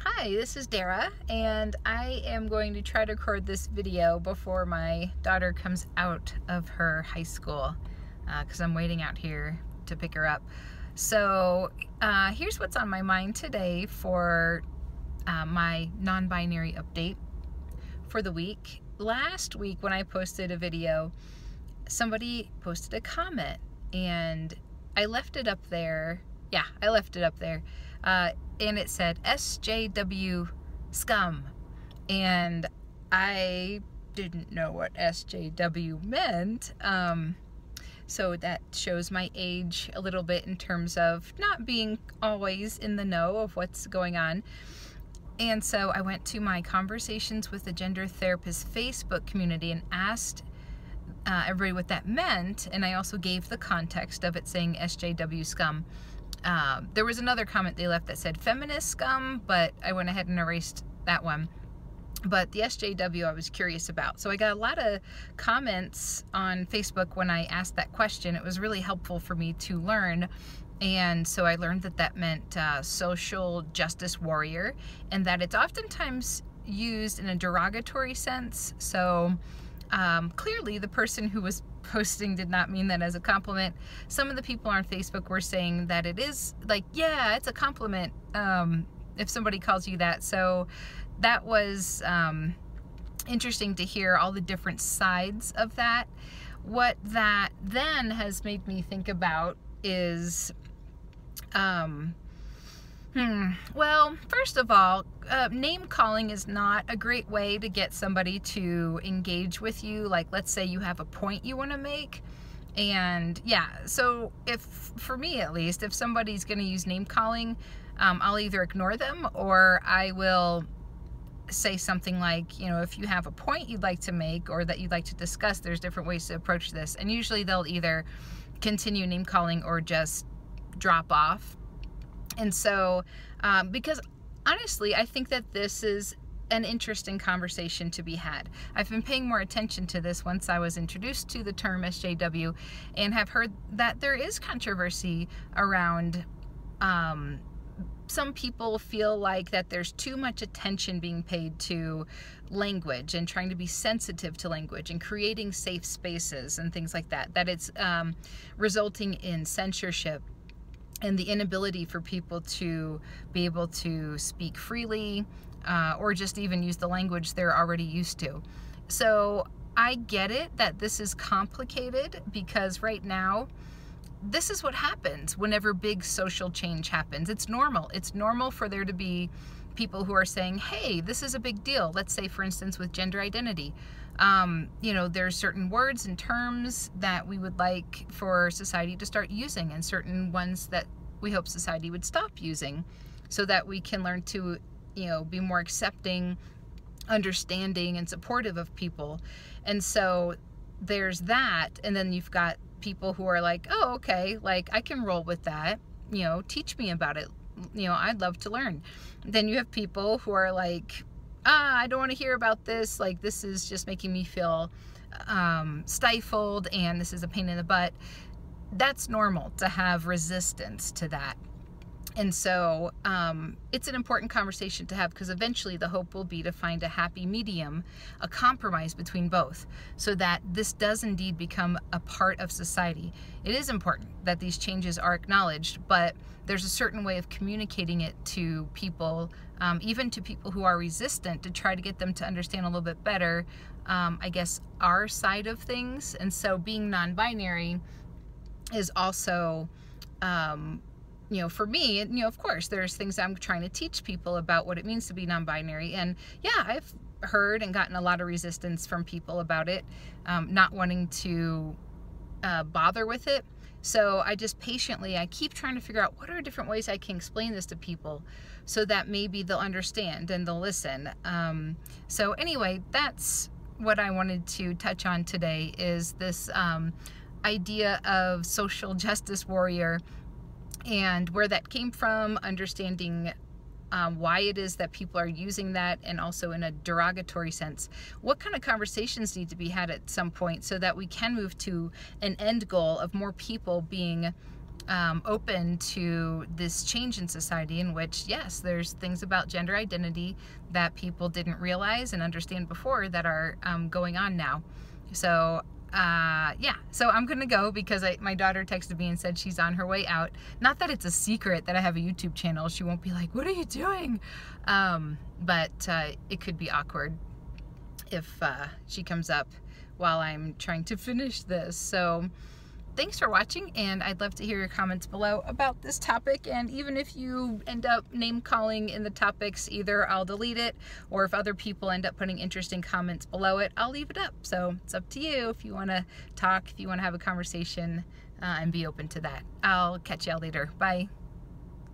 Hi, this is Dara, and I am going to try to record this video before my daughter comes out of her high school because I'm waiting out here to pick her up. So here's what's on my mind today for my non-binary update for the week. Last week when I posted a video, somebody posted a comment and I left it up there. Yeah, I left it up there. And it said SJW scum, and I didn't know what SJW meant, so that shows my age a little bit in terms of not being always in the know of what's going on. And so I went to my Conversations with the Gender Therapist Facebook community and asked everybody what that meant, and I also gave the context of it saying SJW scum. There was another comment they left that said feminist scum, but I went ahead and erased that one. But the SJW I was curious about. So I got a lot of comments on Facebook when I asked that question. It was really helpful for me to learn. And so I learned that that meant social justice warrior, and that it's oftentimes used in a derogatory sense. So clearly the person who was posting did not mean that as a compliment. Some of the people on Facebook were saying that it is like, yeah, it's a compliment if somebody calls you that. So that was interesting to hear all the different sides of that. What that then has made me think about is well, first of all, name calling is not a great way to get somebody to engage with you. Like, let's say you have a point you want to make, and yeah, so if, for me at least, if somebody's going to use name calling, I'll either ignore them or I will say something like, you know, if you have a point you'd like to make or that you'd like to discuss, there's different ways to approach this. And usually they'll either continue name calling or just drop off. And so, because honestly, I think that this is an interesting conversation to be had. I've been paying more attention to this once I was introduced to the term SJW, and have heard that there is controversy around, some people feel like that there's too much attention being paid to language and trying to be sensitive to language and creating safe spaces and things like that, that it's resulting in censorship and the inability for people to be able to speak freely or just even use the language they're already used to. So I get it that this is complicated, because right now this is what happens whenever big social change happens. It's normal. It's normal for there to be people who are saying, hey, this is a big deal. Let's say, for instance, with gender identity. You know, there's certain words and terms that we would like for society to start using, and certain ones that we hope society would stop using, so that we can learn to, you know, be more accepting, understanding, and supportive of people. And so there's that, and then you've got people who are like, oh, okay, like I can roll with that, you know, teach me about it, you know, I'd love to learn. Then you have people who are like, I don't want to hear about this, like this is just making me feel stifled and this is a pain in the butt. That's normal to have resistance to that. And so it's an important conversation to have, because eventually the hope will be to find a happy medium, a compromise between both, so that this does indeed become a part of society. It is important that these changes are acknowledged, but there's a certain way of communicating it to people, even to people who are resistant, to try to get them to understand a little bit better, I guess, our side of things. And so being non-binary is also, you know, for me, you know, of course, there's things I'm trying to teach people about what it means to be non-binary. And yeah, I've heard and gotten a lot of resistance from people about it, not wanting to bother with it. So I just patiently, I keep trying to figure out what are different ways I can explain this to people so that maybe they'll understand and they'll listen. So anyway, that's what I wanted to touch on today, is this idea of social justice warrior and where that came from, understanding why it is that people are using that, and also in a derogatory sense. What kind of conversations need to be had at some point so that we can move to an end goal of more people being open to this change in society in which, yes, there's things about gender identity that people didn't realize and understand before that are going on now. So yeah, so I'm gonna go because my daughter texted me and said she's on her way out. Not that it's a secret that I have a YouTube channel. She won't be like, what are you doing? But it could be awkward if she comes up while I'm trying to finish this. So thanks for watching, and I'd love to hear your comments below about this topic. And even if you end up name calling in the topics, either I'll delete it, or if other people end up putting interesting comments below it, I'll leave it up. So it's up to you if you want to talk, if you want to have a conversation, and be open to that. I'll catch y'all later. Bye.